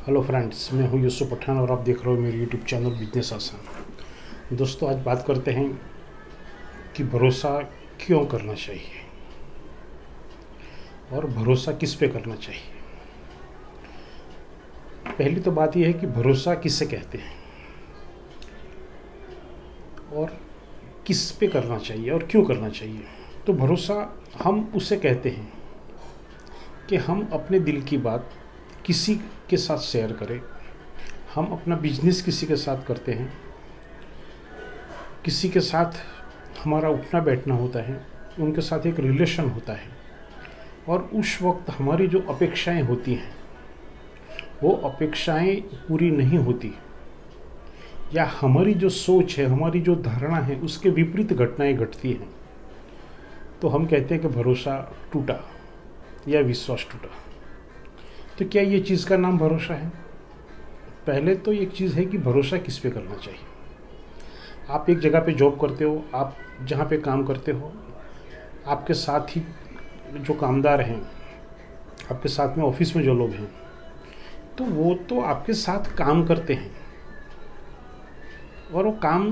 Hello friends, मैं हूं यूसुफ पठान और आप देख रहे हो मेरे यूट्यूब चैनल बिजनेस आसान। दोस्तों, आज बात करते हैं कि भरोसा क्यों करना चाहिए और भरोसा किस पे करना चाहिए। पहली तो बात यह है कि भरोसा किसे कहते हैं और किस पे करना चाहिए और क्यों करना चाहिए। तो भरोसा हम उसे कहते हैं कि हम अपने दिल की बात किसी के साथ शेयर करें। हम अपना बिजनेस किसी के साथ करते हैं, किसी के साथ हमारा उठना बैठना होता है, उनके साथ एक रिलेशन होता है और उस वक्त हमारी जो अपेक्षाएं होती हैं वो अपेक्षाएं पूरी नहीं होती या हमारी जो सोच है, हमारी जो धारणा है, उसके विपरीत घटनाएं घटती हैं, तो हम कहते हैं कि भरोसा टूटा या विश्वास टूटा। तो क्या ये चीज़ का नाम भरोसा है? पहले तो एक चीज़ है कि भरोसा किस पे करना चाहिए। आप एक जगह पे जॉब करते हो, आप जहाँ पे काम करते हो, आपके साथ ही जो कामदार हैं, आपके साथ में ऑफिस में जो लोग हैं, तो वो तो आपके साथ काम करते हैं और वो काम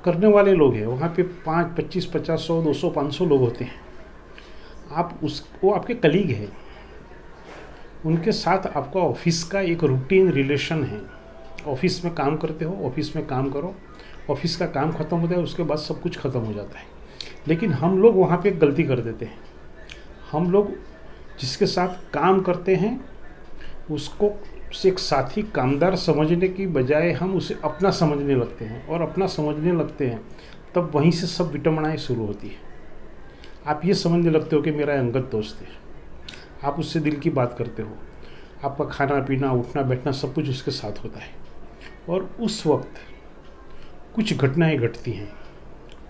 करने वाले लोग हैं। वहाँ पे 5, 25, 50, 100, 200, 500 लोग होते हैं। वो आपके कलीग हैं, उनके साथ आपका ऑफिस का एक रूटीन रिलेशन है। ऑफिस में काम करते हो, ऑफिस में काम करो, ऑफिस का काम ख़त्म होता है, उसके बाद सब कुछ ख़त्म हो जाता है। लेकिन हम लोग वहाँ पे एक गलती कर देते हैं। हम लोग जिसके साथ काम करते हैं उसको से एक साथी, कामदार समझने की बजाय हम उसे अपना समझने लगते हैं और अपना समझने लगते हैं तब वहीं से सब विटंबनाएँ शुरू होती है। आप ये समझने लगते हो कि मेरा अंगत दोस्त है, आप उससे दिल की बात करते हो, आपका खाना पीना उठना बैठना सब कुछ उसके साथ होता है और उस वक्त कुछ घटनाएं घटती हैं।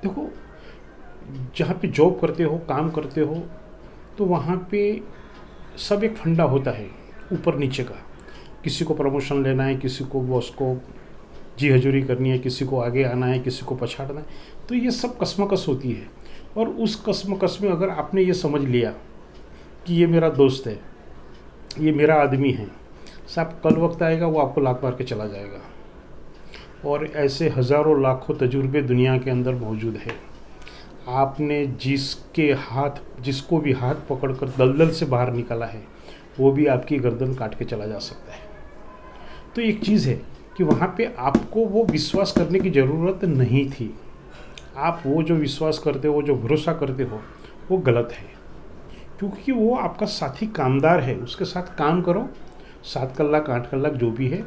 देखो, जहाँ पे जॉब करते हो, काम करते हो, तो वहाँ पे सब एक फंडा होता है ऊपर नीचे का। किसी को प्रमोशन लेना है, किसी को बॉस को जी हजूरी करनी है, किसी को आगे आना है, किसी को पछाड़ना है। तो ये सब कसमकस होती है और उस कसमकस में अगर आपने ये समझ लिया कि ये मेरा दोस्त है, ये मेरा आदमी है, साहब कल वक्त आएगा वो आपको लात मार के चला जाएगा। और ऐसे हज़ारों लाखों तजुर्बे दुनिया के अंदर मौजूद है। आपने जिसको भी हाथ पकड़कर दलदल से बाहर निकाला है, वो भी आपकी गर्दन काट के चला जा सकता है। तो एक चीज़ है कि वहाँ पे आपको वो विश्वास करने की ज़रूरत नहीं थी। आप वो जो विश्वास करते हो, वो जो भरोसा करते हो, वो गलत है, क्योंकि वो आपका साथी कामदार है। उसके साथ काम करो, 7 कलाक 8 कलाक जो भी है,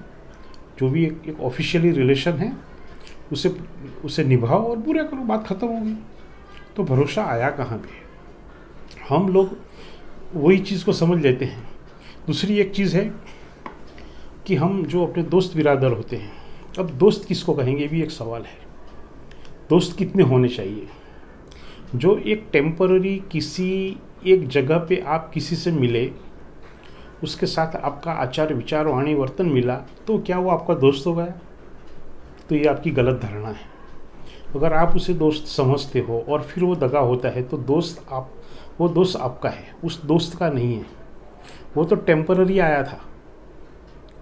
जो भी एक ऑफिशियली रिलेशन है, उसे निभाओ और पूरा करो, बात ख़त्म होगी। तो भरोसा आया कहाँ पे? हम लोग वही चीज़ को समझ लेते हैं। दूसरी एक चीज़ है कि हम जो अपने दोस्त बिरादर होते हैं, अब दोस्त किसको कहेंगे, ये भी एक सवाल है। दोस्त कितने होने चाहिए? जो एक टेम्पररी किसी एक जगह पे आप किसी से मिले, उसके साथ आपका आचार विचार वाणी वर्तन मिला, तो क्या वो आपका दोस्त हो गया? तो ये आपकी गलत धारणा है। अगर आप उसे दोस्त समझते हो और फिर वो दगा होता है, तो वो दोस्त आपका है, उस दोस्त का नहीं है। वो तो टेम्पररी आया था,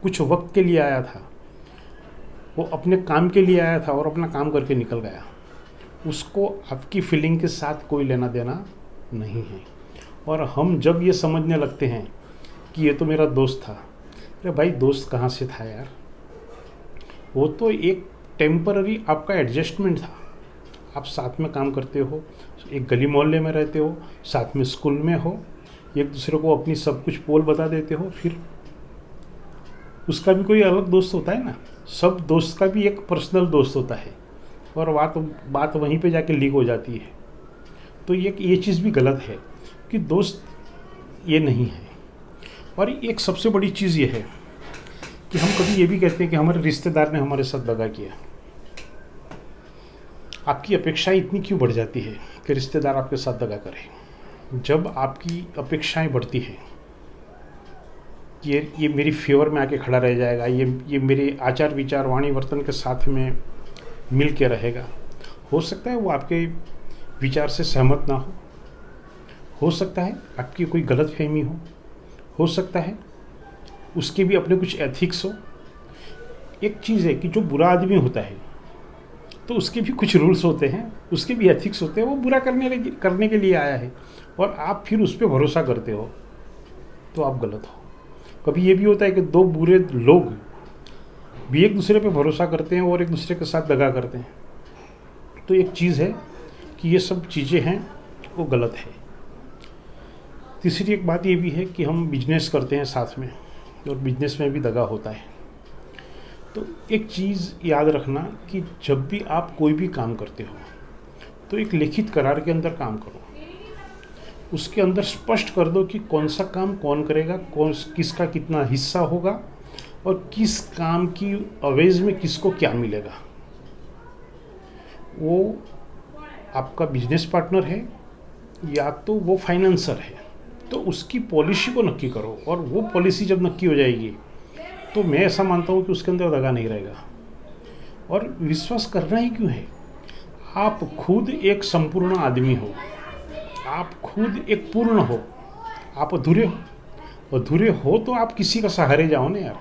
कुछ वक्त के लिए आया था, वो अपने काम के लिए आया था और अपना काम करके निकल गया। उसको आपकी फीलिंग के साथ कोई लेना देना नहीं है। और हम जब ये समझने लगते हैं कि ये तो मेरा दोस्त था, अरे भाई दोस्त कहाँ से था यार? वो तो एक टेम्पररी आपका एडजस्टमेंट था। आप साथ में काम करते हो, एक गली मोहल्ले में रहते हो, साथ में स्कूल में हो, एक दूसरे को अपनी सब कुछ पोल बता देते हो, फिर उसका भी कोई अलग दोस्त होता है ना। सब दोस्त का भी एक पर्सनल दोस्त होता है और बात वहीं पे जाके लीक हो जाती है। तो ये चीज़ भी गलत है कि दोस्त ये नहीं है। और एक सबसे बड़ी चीज़ ये है कि हम कभी ये भी कहते हैं कि हमारे रिश्तेदार ने हमारे साथ दगा किया। आपकी अपेक्षाएं इतनी क्यों बढ़ जाती है कि रिश्तेदार आपके साथ दगा करे? जब आपकी अपेक्षाएं बढ़ती हैं, ये मेरी फेवर में आके खड़ा रह जाएगा, ये मेरे आचार विचार वाणी वर्तन के साथ में मिल के रहेगा, हो सकता है वो आपके विचार से सहमत ना हो सकता है आपकी कोई गलत फहमी हो सकता है उसके भी अपने कुछ एथिक्स हो। एक चीज़ है कि जो बुरा आदमी होता है तो उसके भी कुछ रूल्स होते हैं, उसके भी एथिक्स होते हैं, वो बुरा करने के लिए आया है और आप फिर उस पर भरोसा करते हो तो आप गलत हो। कभी ये भी होता है कि दो बुरे लोग भी एक दूसरे पे भरोसा करते हैं और एक दूसरे के साथ दगा करते हैं। तो एक चीज़ है कि ये सब चीज़ें हैं वो गलत है। तीसरी एक बात ये भी है कि हम बिजनेस करते हैं साथ में और बिजनेस में भी दगा होता है। तो एक चीज़ याद रखना कि जब भी आप कोई भी काम करते हो तो एक लिखित करार के अंदर काम करो। उसके अंदर स्पष्ट कर दो कि कौन सा काम कौन करेगा, किसका कितना हिस्सा होगा और किस काम की अवेज में किसको क्या मिलेगा। वो आपका बिजनेस पार्टनर है या तो वो फाइनेंसर है, तो उसकी पॉलिसी को नक्की करो और वो पॉलिसी जब नक्की हो जाएगी तो मैं ऐसा मानता हूँ कि उसके अंदर दगा नहीं रहेगा। और विश्वास करना ही क्यों है, आप खुद एक संपूर्ण आदमी हो, आप खुद एक पूर्ण हो, आप अधूरे हो। अधूरे हो तो आप किसी का सहारे जाओ ना यार।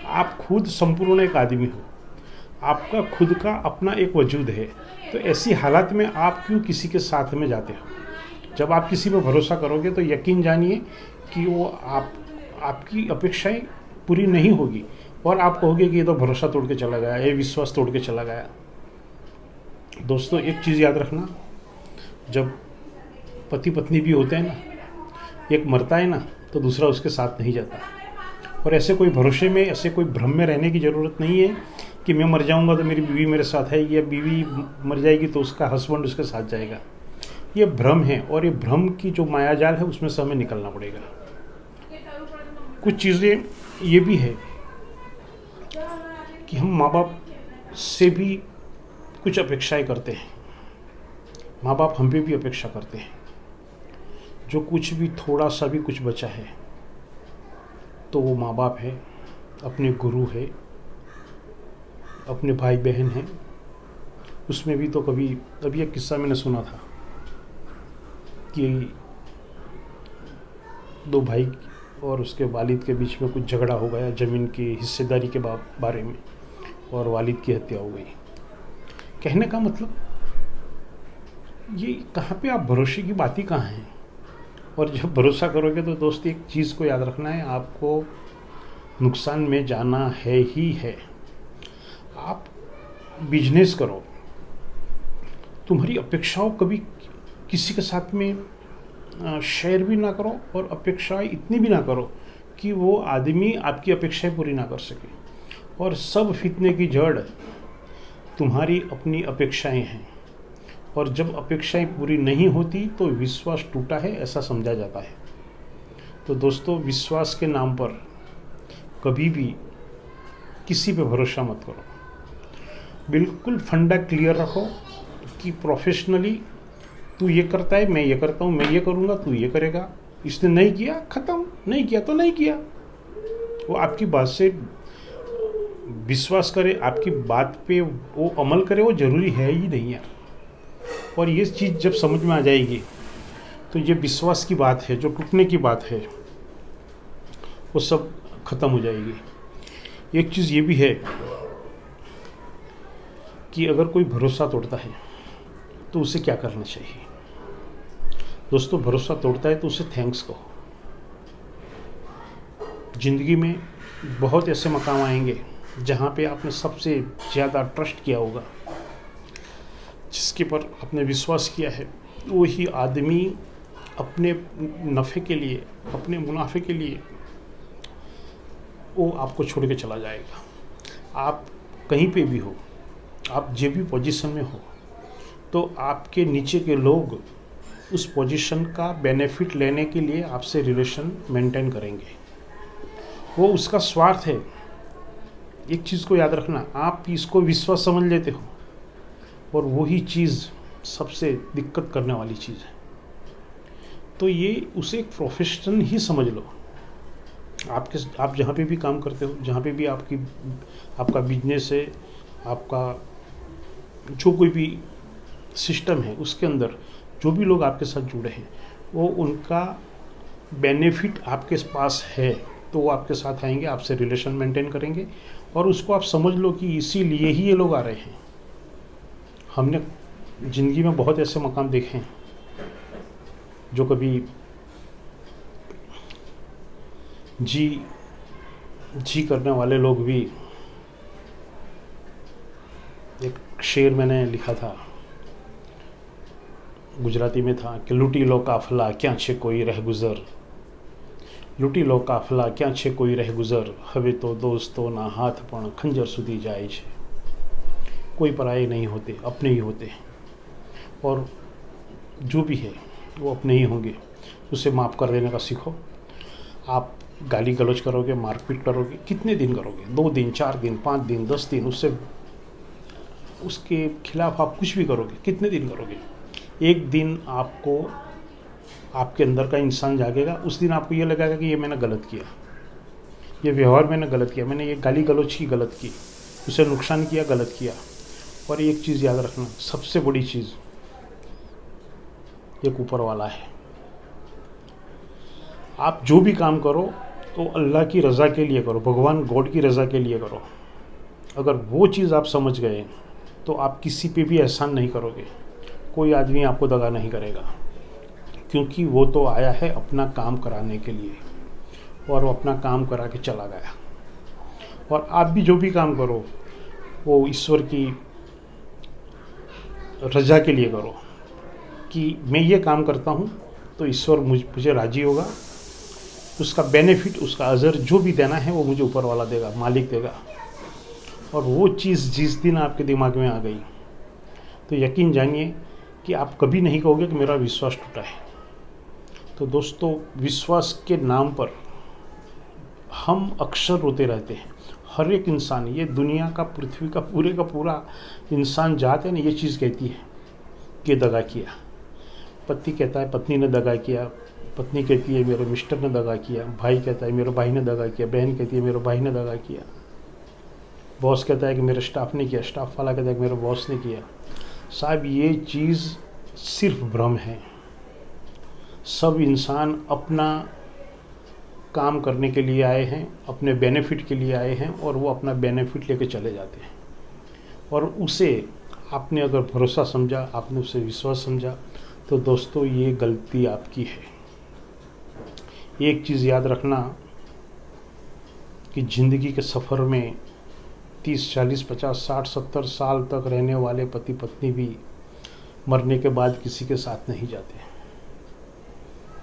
आप खुद संपूर्ण एक आदमी हो, आपका खुद का अपना एक वजूद है। तो ऐसी हालत में आप क्यों किसी के साथ में जाते हो। जब आप किसी पर भरोसा करोगे तो यकीन जानिए कि वो आपकी अपेक्षाएं पूरी नहीं होगी और आप कहोगे कि ये तो भरोसा तोड़ के चला गया, ये विश्वास तोड़ के चला गया। दोस्तों एक चीज़ याद रखना, जब पति पत्नी भी होते हैं ना, एक मरता है ना तो दूसरा उसके साथ नहीं जाता। और ऐसे कोई भरोसे में, ऐसे कोई भ्रम में रहने की ज़रूरत नहीं है कि मैं मर जाऊंगा तो मेरी बीवी मेरे साथ है, या बीवी मर जाएगी तो उसका हस्बैंड उसके साथ जाएगा। ये भ्रम है और ये भ्रम की जो मायाजाल है उसमें से हमें निकलना पड़ेगा। कुछ चीज़ें ये भी है कि हम माँ बाप से भी कुछ अपेक्षाएं करते हैं, माँ बाप हम पे भी अपेक्षा करते हैं। जो कुछ भी थोड़ा सा भी कुछ बचा है तो वो माँ बाप है, अपने गुरु है, अपने भाई बहन हैं। उसमें भी तो कभी अभी एक किस्सा मैंने सुना था कि दो भाई और उसके वालिद के बीच में कुछ झगड़ा हो गया ज़मीन की हिस्सेदारी के बारे में और वालिद की हत्या हो गई। कहने का मतलब ये कहाँ पे आप भरोसे की बात ही कहाँ है। और जब भरोसा करोगे तो दोस्त एक चीज़ को याद रखना है, आपको नुकसान में जाना है ही है। आप बिजनेस करो, तुम्हारी अपेक्षाओं कभी किसी के साथ में शेयर भी ना करो और अपेक्षाएं इतनी भी ना करो कि वो आदमी आपकी अपेक्षाएं पूरी ना कर सके। और सब फितने की जड़ तुम्हारी अपनी अपेक्षाएं हैं और जब अपेक्षाएं पूरी नहीं होती तो विश्वास टूटा है ऐसा समझा जाता है। तो दोस्तों विश्वास के नाम पर कभी भी किसी पे भरोसा मत करो। बिल्कुल फंडा क्लियर रखो कि प्रोफेशनली तू ये करता है, मैं ये करता हूँ, मैं ये करूँगा, तू ये करेगा। इसने नहीं किया, ख़त्म, नहीं किया तो नहीं किया। वो आपकी बात से विश्वास करे, आपकी बात पे वो अमल करे, वो ज़रूरी है ही नहीं यार। और ये चीज़ जब समझ में आ जाएगी तो ये विश्वास की बात है, जो टूटने की बात है, वो सब ख़त्म हो जाएगी। एक चीज़ ये भी है कि अगर कोई भरोसा तोड़ता है तो उसे क्या करना चाहिए। दोस्तों भरोसा तोड़ता है तो उसे थैंक्स कहो। ज़िंदगी में बहुत ऐसे मकाम आएंगे जहाँ पे आपने सबसे ज़्यादा ट्रस्ट किया होगा, जिसके पर आपने विश्वास किया है, वही आदमी अपने नफ़े के लिए, अपने मुनाफे के लिए वो आपको छोड़ के चला जाएगा। आप कहीं पे भी हो, आप जो भी पोजीशन में हो, तो आपके नीचे के लोग उस पोजीशन का बेनिफिट लेने के लिए आपसे रिलेशन मेंटेन करेंगे। वो उसका स्वार्थ है। एक चीज़ को याद रखना, आप इसको विश्वास समझ लेते हो और वही चीज़ सबसे दिक्कत करने वाली चीज़ है। तो ये उसे एक प्रोफेशन ही समझ लो। आप जहाँ पे भी काम करते हो, जहाँ पे भी आपका बिजनेस है, आपका जो कोई भी सिस्टम है, उसके अंदर जो भी लोग आपके साथ जुड़े हैं वो उनका बेनिफिट आपके पास है तो वो आपके साथ आएंगे, आपसे रिलेशन मेंटेन करेंगे, और उसको आप समझ लो कि इसीलिए ही ये लोग आ रहे हैं। हमने ज़िंदगी में बहुत ऐसे मकाम देखे हैं जो कभी जी करने वाले लोग भी। एक शेर मैंने लिखा था, गुजराती में था कि लूटी लो काफला क्या छे कोई रह गुजर, लूटी लो काफला क्या छे कोई रह गुजर, हवे तो दोस्तों हाथ पण खंजर सुधी जाए छे। कोई पराये नहीं होते, अपने ही होते हैं, और जो भी है वो अपने ही होंगे। उसे माफ़ कर देने का सीखो। आप गाली गलौज करोगे, मारपीट करोगे, कितने दिन करोगे? 2 दिन, 4 दिन, 5 दिन, 10 दिन, उसके खिलाफ आप कुछ भी करोगे, कितने दिन करोगे? एक दिन आपको, आपके अंदर का इंसान जागेगा, उस दिन आपको ये लगेगा कि ये मैंने गलत किया, ये व्यवहार मैंने गलत किया, मैंने ये गाली गलौज की गलत की, उसे नुकसान किया, गलत किया। और एक चीज़ याद रखना, सबसे बड़ी चीज़, एक ऊपर वाला है। आप जो भी काम करो तो अल्लाह की रज़ा के लिए करो, भगवान गॉड की रज़ा के लिए करो। अगर वो चीज़ आप समझ गए तो आप किसी पे भी एहसान नहीं करोगे, कोई आदमी आपको दगा नहीं करेगा, क्योंकि वो तो आया है अपना काम कराने के लिए, और वो अपना काम करा के चला गया। और आप भी जो भी काम करो वो ईश्वर की रज़ा के लिए करो, कि मैं ये काम करता हूँ तो ईश्वर मुझे राज़ी होगा, उसका बेनिफिट, उसका अजर जो भी देना है वो मुझे ऊपर वाला देगा, मालिक देगा। और वो चीज़ जिस दिन आपके दिमाग में आ गई तो यकीन जानिए कि आप कभी नहीं कहोगे कि मेरा विश्वास टूटा है। तो दोस्तों, विश्वास के नाम पर हम अक्सर रोते रहते हैं। हर एक इंसान, ये दुनिया का, पृथ्वी का पूरा इंसान जात है ना, ये चीज़ कहती है कि दगा किया। पति कहता है पत्नी ने दगा किया, पत्नी कहती है मेरे मिस्टर ने दगा किया, भाई कहता है मेरे भाई ने दगा किया, बहन कहती है मेरे भाई ने दगा किया, बॉस कहता है कि मेरे स्टाफ ने किया, स्टाफ वाला कहता है कि मेरे बॉस ने किया। साहब, ये चीज़ सिर्फ भ्रम है। सब इंसान अपना काम करने के लिए आए हैं, अपने बेनिफिट के लिए आए हैं, और वो अपना बेनिफिट लेके चले जाते हैं। और उसे आपने अगर भरोसा समझा, आपने उसे विश्वास समझा, तो दोस्तों ये गलती आपकी है। एक चीज़ याद रखना कि ज़िंदगी के सफ़र में 30, 40, 50, 60, 70 साल तक रहने वाले पति पत्नी भी मरने के बाद किसी के साथ नहीं जाते।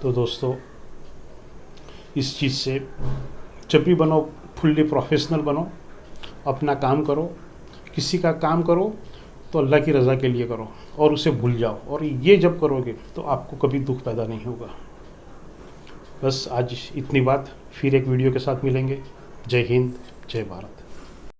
तो दोस्तों, इस चीज़ से जब भी बनो, फुल्ली प्रोफेशनल बनो, अपना काम करो। किसी का काम करो तो अल्लाह की रज़ा के लिए करो, और उसे भूल जाओ। और ये जब करोगे तो आपको कभी दुख पैदा नहीं होगा। बस आज इतनी बात, फिर एक वीडियो के साथ मिलेंगे। जय हिंद, जय भारत।